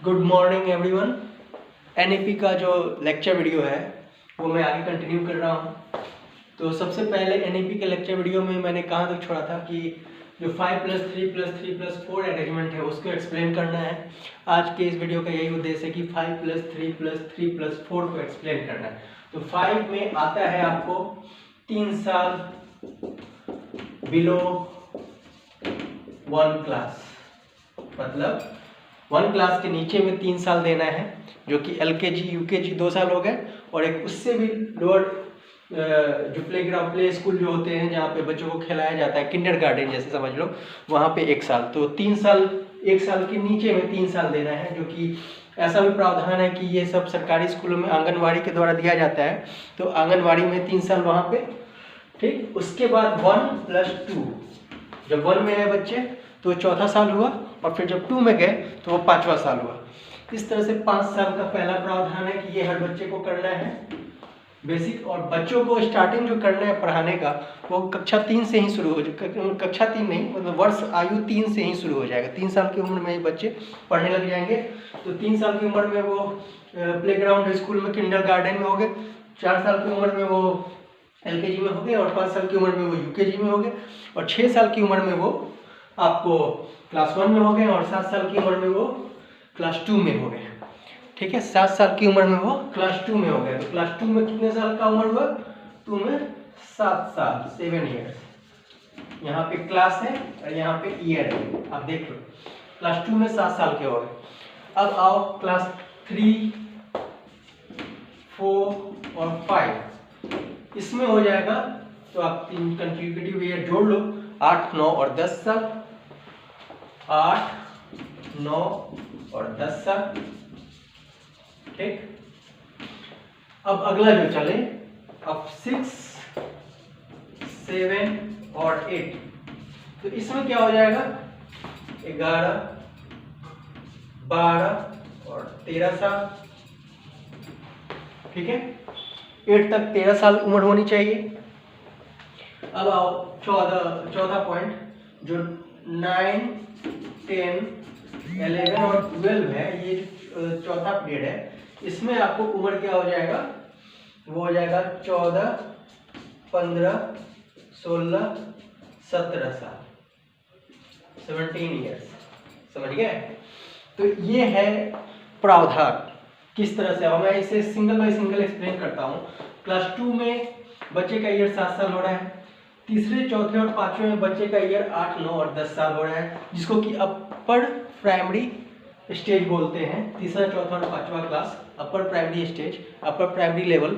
Good morning everyone. NEP का जो lecture video है वो मैं आगे कंटिन्यू कर रहा हूँ। तो सबसे पहले एनईपी के लेक्चर वीडियो में मैंने कहाँ तक छोड़ा था कि जो 5+3+3+4 अरेंजमेंट है उसको एक्सप्लेन करना है। आज के इस वीडियो का यही उद्देश्य है कि 5+3+3+4 को एक्सप्लेन करना है। तो 5 में आता है आपको 3 साल बिलो 1 क्लास, मतलब 1 क्लास के नीचे में 3 साल देना है, जो कि एलकेजी यूकेजी 2 साल हो गए, और एक उससे भी लोअर जो प्ले स्कूल जो होते हैं जहाँ पे बच्चों को खिलाया जाता है, किंडर गार्डन जैसे समझ लो, वहाँ पे 1 साल। तो 3 साल, 1 साल के नीचे में 3 साल देना है, जो कि ऐसा भी प्रावधान है कि ये सब सरकारी स्कूलों में आंगनवाड़ी के द्वारा दिया जाता है। तो आंगनवाड़ी में 3 साल वहाँ पे, ठीक। उसके बाद 1+2, जब 1 में है बच्चे तो चौथा साल हुआ, और फिर जब 2 में गए तो वो 5वां साल हुआ। इस तरह से 5 साल का पहला प्रावधान है कि ये हर बच्चे को करना है बेसिक। और बच्चों को स्टार्टिंग जो करना है पढ़ाने का वो कक्षा 3 से ही शुरू हो जाएगा। कक्षा 3 नहीं, मतलब वर्ष आयु 3 से ही शुरू हो जाएगा। 3 साल की उम्र में ही बच्चे पढ़ने लग जाएंगे। तो 3 साल की उम्र में वो प्लेग्राउंड स्कूल में किंडर गार्डन में हो गए, 4 साल की उम्र में वो एलकेजी में हो गए, और 5 साल की उम्र में वो यूकेजी में हो गए, और 6 साल की उम्र में वो आपको क्लास 1 में हो गए, और 7 साल की उम्र में वो क्लास 2 में हो गए। ठीक है, 7 साल की उम्र में वो क्लास 2 में हो गए। तो क्लास 2 में कितने साल का उम्र हुआ? 2 में 7 साल, 7 ईयर्स। यहाँ पे क्लास है और यहाँ पे ईयर है, आप देख लो। क्लास 2 में 7 साल के हो गए। अब आओ क्लास 3, 4 और 5, इसमें हो जाएगा। तो आप 3 कंसेक्यूटिव ईयर जोड़ लो, 8, 9 और 10 साल। 8, 9 और 10 साल, ठीक। अब अगला जो चले, अब 6, 7 और 8, तो इसमें क्या हो जाएगा? 11, 12 और 13 साल, ठीक है। 8 तक 13 साल उम्र होनी चाहिए। अब आओ चौथा पॉइंट, जो 9, 10, 11 और 12 है, ये जो चौथा पीरियड है, इसमें आपको उम्र क्या हो जाएगा? वो हो जाएगा 14, 15, 16, 17 साल, 17 ईयर्स। समझ गए? तो ये है प्रावधान किस तरह से। अब मैं इसे सिंगल बाय सिंगल एक्सप्लेन करता हूँ। क्लास 2 में बच्चे का ईयर 7 साल हो रहा है। तीसरे, चौथे और 5वें में बच्चे का ईयर 8, 9 और 10 साल हो रहा है, जिसको कि अपर प्राइमरी स्टेज बोलते हैं। तीसरा, चौथा और 5वां class upper primary stage, upper primary level.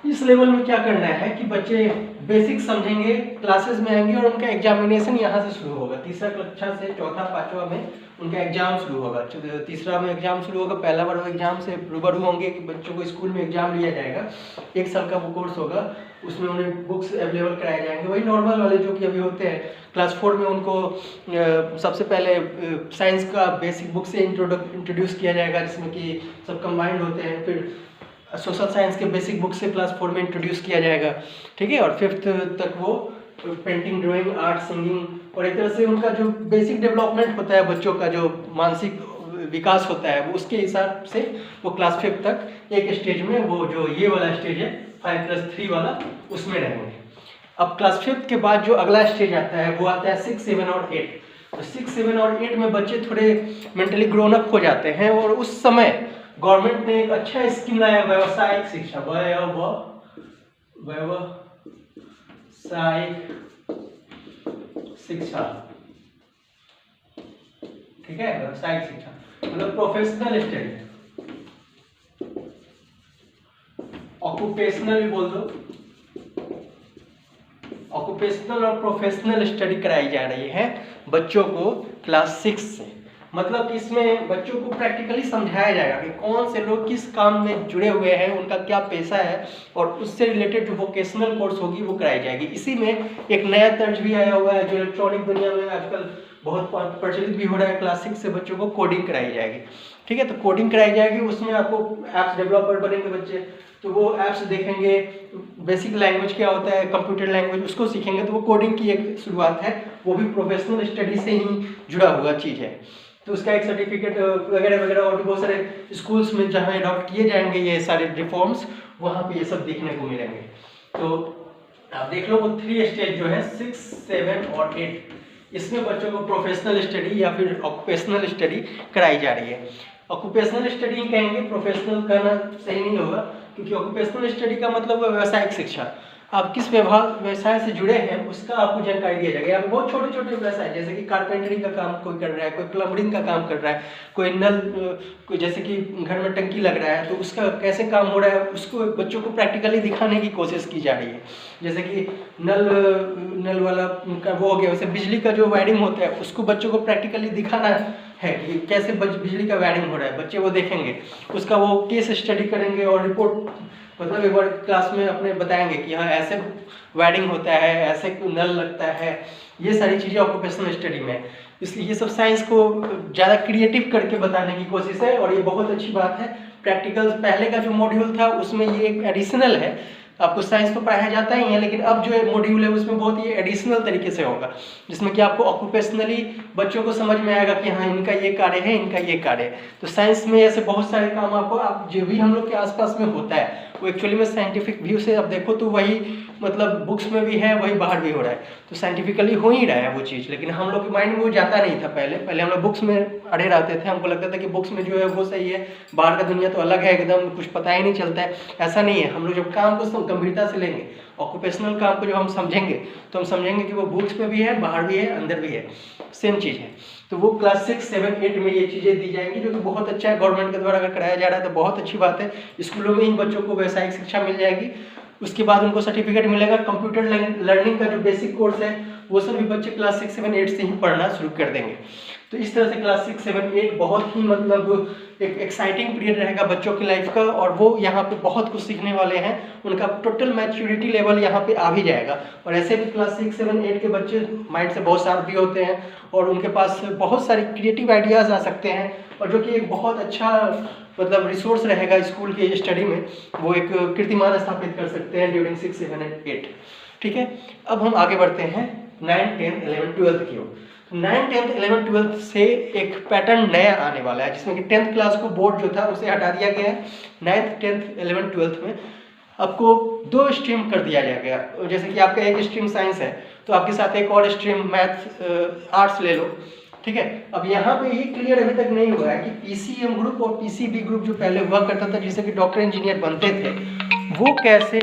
इस लेवल में क्या करना है कि बच्चे बेसिक समझेंगे, क्लासेस में आएंगे, और उनका एग्जामिनेशन यहाँ से शुरू होगा। तीसरा कक्षा से चौथा, 5वां में उनका एग्जाम शुरू होगा। तीसरा में एग्जाम शुरू होगा, पहला बार वो एग्जाम से रूबरू होंगे कि बच्चों को स्कूल में एग्जाम लिया जाएगा। 1 साल का वो कोर्स होगा, उसमें उन्हें बुक्स अवेलेबल कराए जाएंगे, वही नॉर्मल वाले जो कि अभी होते हैं। क्लास 4 में उनको सबसे पहले साइंस का बेसिक बुक से इंट्रोड्यूस किया जाएगा, जिसमें कि सब कंबाइंड होते हैं। फिर सोशल साइंस के बेसिक बुक से क्लास 4 में इंट्रोड्यूस किया जाएगा, ठीक है। और 5th तक वो पेंटिंग, ड्राइंग, आर्ट, सिंगिंग, और एक तरह से उनका जो बेसिक डेवलपमेंट होता है, बच्चों का जो मानसिक विकास होता है, वो उसके हिसाब से वो क्लास 5 तक एक स्टेज में, वो जो ये वाला स्टेज है 5+3 वाला, उसमें रहेंगे। अब क्लास 5 के बाद जो अगला स्टेज आता है वो आता है 6, 7 और 8। तो 6, 7 और 8 में बच्चे थोड़े मेंटली ग्रोन अप हो जाते हैं, और उस समय गवर्नमेंट ने एक अच्छा स्कीम लाया, व्यावसायिक शिक्षा, व्यावसायिक शिक्षा, ठीक है। व्यावसायिक शिक्षा मतलब प्रोफेशनल स्टडी, ऑक्यूपेशनल भी बोल दो। ऑक्यूपेशनल और प्रोफेशनल स्टडी कराई जा रही है बच्चों को क्लास 6 से। मतलब कि इसमें बच्चों को प्रैक्टिकली समझाया जाएगा कि कौन से लोग किस काम में जुड़े हुए हैं, उनका क्या पेशा है, और उससे रिलेटेड जो वोकेशनल कोर्स होगी वो कराई जाएगी। इसी में एक नया तर्ज भी आया हुआ है, जो इलेक्ट्रॉनिक दुनिया में आजकल बहुत प्रचलित भी हो रहा है। क्लास 6 से बच्चों को कोडिंग कराई जाएगी, ठीक है। तो कोडिंग कराई जाएगी, उसमें आपको ऐप्स डेवलपर बनेंगे बच्चे, तो वो ऐप्स देखेंगे, बेसिक लैंग्वेज क्या होता है, कंप्यूटर लैंग्वेज, उसको सीखेंगे। तो वो कोडिंग की एक शुरुआत है, वो भी प्रोफेशनल स्टडी से ही जुड़ा हुआ चीज़ है। तो उसका एक सर्टिफिकेट वगैरह वगैरह, और भी बहुत सारे स्कूल्स में जहाँ अडॉप्ट किए जाएंगे ये सारे रिफॉर्म्स, वहाँ पे ये सब देखने को मिलेंगे। तो आप देख लो वो 3 स्टेज जो है 6, 7 और 8, इसमें बच्चों को प्रोफेशनल स्टडी या फिर ऑक्यूपेशनल स्टडी कराई जा रही है। ऑक्यूपेशनल स्टडी कहेंगे, प्रोफेशनल कहना सही नहीं होगा, क्योंकि ऑक्यूपेशनल स्टडी का मतलब है व्यावसायिक शिक्षा। आप किस व्यवसाय से जुड़े हैं उसका आपको जानकारी दिया जाएगा। यहाँ पे बहुत छोटे छोटे व्यवसाय, जैसे कि कारपेंटरी का काम कोई कर रहा है, कोई प्लम्बरिंग का काम कर रहा है, कोई नल, कोई जैसे कि घर में टंकी लग रहा है तो उसका कैसे काम हो रहा है उसको बच्चों को प्रैक्टिकली दिखाने की कोशिश की जा रही है। जैसे कि नल वाला का वो हो गया, वैसे बिजली का जो वायरिंग होता है उसको बच्चों को प्रैक्टिकली दिखाना है कि कैसे बिजली का वायरिंग हो रहा है, बच्चे वो देखेंगे, उसका वो केस स्टडी करेंगे और रिपोर्ट मतलब एक बार क्लास में अपने बताएंगे कि हाँ ऐसे वायरिंग होता है, ऐसे नल लगता है, ये सारी चीज़ें ऑक्यूपेशनल स्टडी में। इसलिए ये सब साइंस को ज़्यादा क्रिएटिव करके बताने की कोशिश है और ये बहुत अच्छी बात है। प्रैक्टिकल पहले का जो मॉड्यूल था उसमें ये एक एडिशनल है, आपको साइंस तो पढ़ाया जाता ही है, लेकिन अब जो मॉड्यूल है उसमें बहुत ही एडिशनल तरीके से होगा, जिसमें कि आपको ऑक्यूपेशनली बच्चों को समझ में आएगा कि हाँ इनका ये कार्य है, इनका ये कार्य है। तो साइंस में ऐसे बहुत सारे काम आपको आप जो भी हम लोग के आसपास में होता है वो एक्चुअली में साइंटिफिक व्यू से आप देखो तो वही मतलब बुक्स में भी है, वही बाहर भी हो रहा है, तो साइंटिफिकली हो ही रहा है वो चीज़। लेकिन हम लोग के माइंड में वो जाता नहीं था पहले हम लोग बुक्स में अड़े रहते थे, हमको लगता था कि बुक्स में जो है वो सही है, बाहर का दुनिया तो अलग है एकदम, कुछ पता ही नहीं चलता है। ऐसा नहीं है, हम लोग जब काम को गंभीरता से लेंगे, ऑक्यूपेशनल काम को जब हम समझेंगे तो हम समझेंगे कि वो बुक्स में भी है, बाहर भी है, अंदर भी है, सेम चीज़ है। तो वो क्लास 6, 7, 8 में ये चीज़ें दी जाएंगी, जो कि बहुत अच्छा है। गवर्नमेंट के द्वारा अगर कराया जा रहा है तो बहुत अच्छी बात है। स्कूलों में ही बच्चों को व्यावसायिक शिक्षा मिल जाएगी, उसके बाद उनको सर्टिफिकेट मिलेगा। कंप्यूटर लर्निंग का जो बेसिक कोर्स है वो सभी बच्चे क्लास 6, 7, 8 से ही पढ़ना शुरू कर देंगे। तो इस तरह से क्लास 6, 7, 8 बहुत ही मतलब एक एक्साइटिंग पीरियड रहेगा बच्चों की लाइफ का, और वो यहाँ पे बहुत कुछ सीखने वाले हैं। उनका टोटल मैच्योरिटी लेवल यहाँ पे आ भी जाएगा। और ऐसे भी क्लास 6, 7, 8 के बच्चे माइंड से बहुत शार्प भी होते हैं और उनके पास बहुत सारी क्रिएटिव आइडियाज़ आ सकते हैं, और जो कि एक बहुत अच्छा मतलब रिसोर्स रहेगा स्कूल की स्टडी में, वो एक कीर्तिमान स्थापित कर सकते हैं ड्यूरिंग 6, 7 एंड 8। ठीक है, अब हम आगे बढ़ते हैं 9, 10, 11, 12 की ओर। 9, 10, 11, 12 से एक पैटर्न नया आने वाला है, जिसमें कि 10th क्लास को बोर्ड जो था उसे हटा दिया गया है। 9th, 10th, 11, 12 में आपको 2 स्ट्रीम कर दिया जाएगा। जैसे कि आपका एक स्ट्रीम साइंस है तो आपके साथ एक और स्ट्रीम मैथ आर्ट्स ले लो। ठीक है, अब यहाँ पे ये क्लियर अभी तक नहीं हुआ है कि पीसीएम ग्रुप और पीसीबी ग्रुप जो पहले हुआ करता था, जिससे कि डॉक्टर इंजीनियर बनते थे, वो कैसे